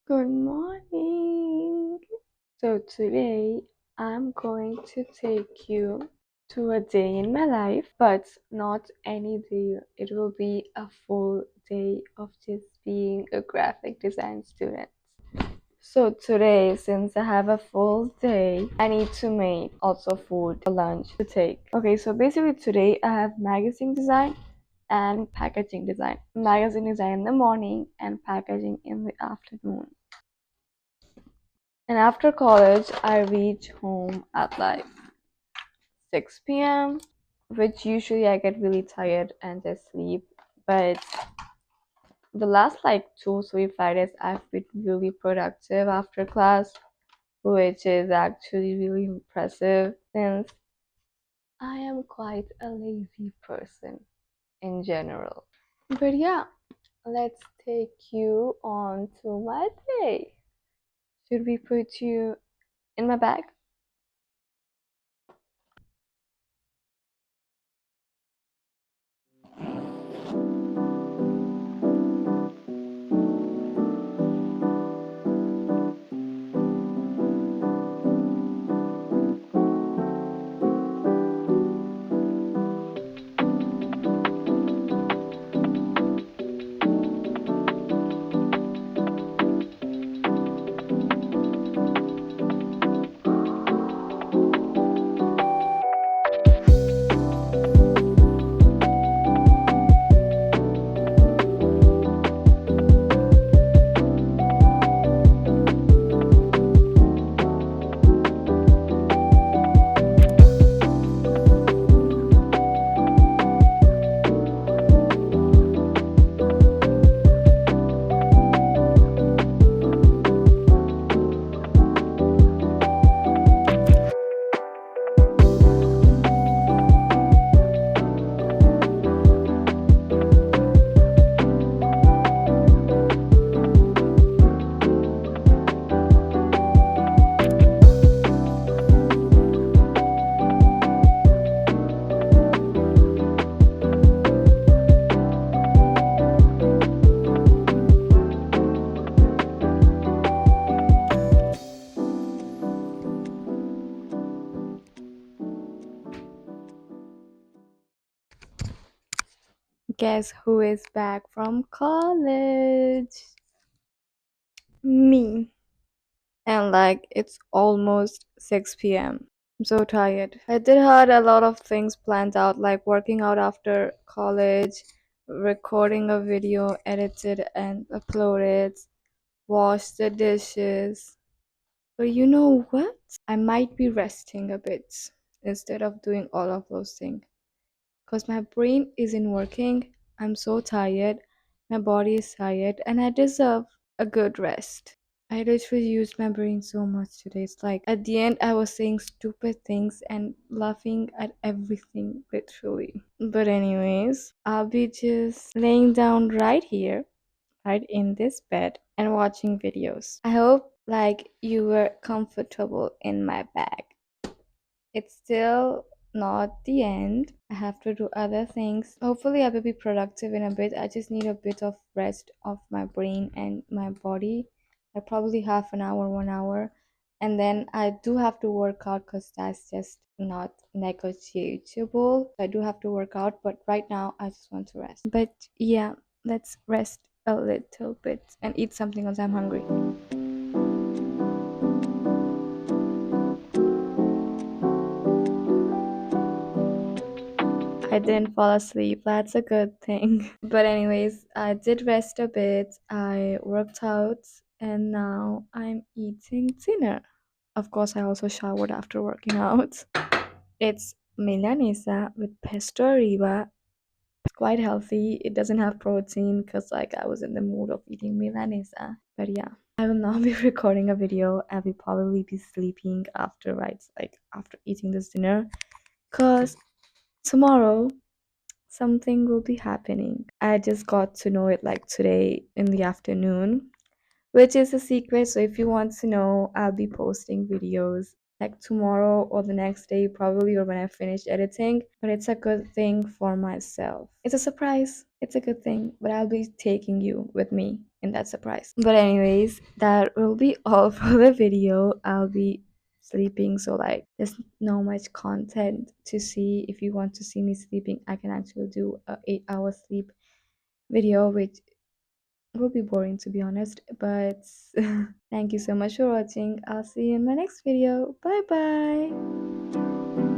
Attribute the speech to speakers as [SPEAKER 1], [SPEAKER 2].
[SPEAKER 1] Good morning. So today I'm going to take you to a day in my life, but not any day. It will be a full day of just being a graphic design student. So today, since I have a full day, I need to make also food for lunch to take. Okay, so basically today I have magazine design and packaging design. Magazine design in the morning and packaging in the afternoon. And after college, I reach home at like 6 p.m., which usually I get really tired and just sleep. But the last like 2 3 Fridays, I've been really productive after class, which is actually really impressive since I am quite a lazy person in general. But yeah, let's take you on to my day. Should we put you in my bag? Guess who is back from college? Me. And like it's almost 6 p.m. I'm so tired. I did had a lot of things planned out, like working out after college, recording a video, edit it and upload it, wash the dishes. But you know what? I might be resting a bit instead of doing all of those things. Because my brain isn't working. I'm so tired. My body is tired, and I deserve a good rest. I literally used my brain so much today. It's like at the end, I was saying stupid things and laughing at everything, literally. But, anyways, I'll be just laying down right here, right in this bed, and watching videos. I hope like you were comfortable in my bag. It's still not the end. I have to do other things. Hopefully, I will be productive in a bit. I just need a bit of rest of my brain and my body, like probably half an hour, 1 hour. And then I do have to work out because that's just not negotiable. I do have to work out, but right now I just want to rest. But yeah, let's rest a little bit and eat something because I'm hungry. I didn't fall asleep. That's a good thing. But anyways, I did rest a bit. I worked out and now I'm eating dinner. Of course, I also showered after working out. It's milanesa with pesto riba. Quite healthy. It doesn't have protein because like I was in the mood of eating milanesa. But yeah, I will not be recording a video. I will probably be sleeping after, right? Like after eating this dinner, cause tomorrow something will be happening. I just got to know it like today in the afternoon, which is a secret. So if you want to know, I'll be posting videos like tomorrow or the next day, probably, or when I finish editing. But it's a good thing for myself. It's a surprise. It's a good thing. But I'll be taking you with me in that surprise. But anyways, that will be all for the video. I'll be sleeping, so like there's no much content to see. If you want to see me sleeping, I can actually do a 8 hour sleep video, which will be boring to be honest. But thank you so much for watching. I'll see you in my next video. Bye bye.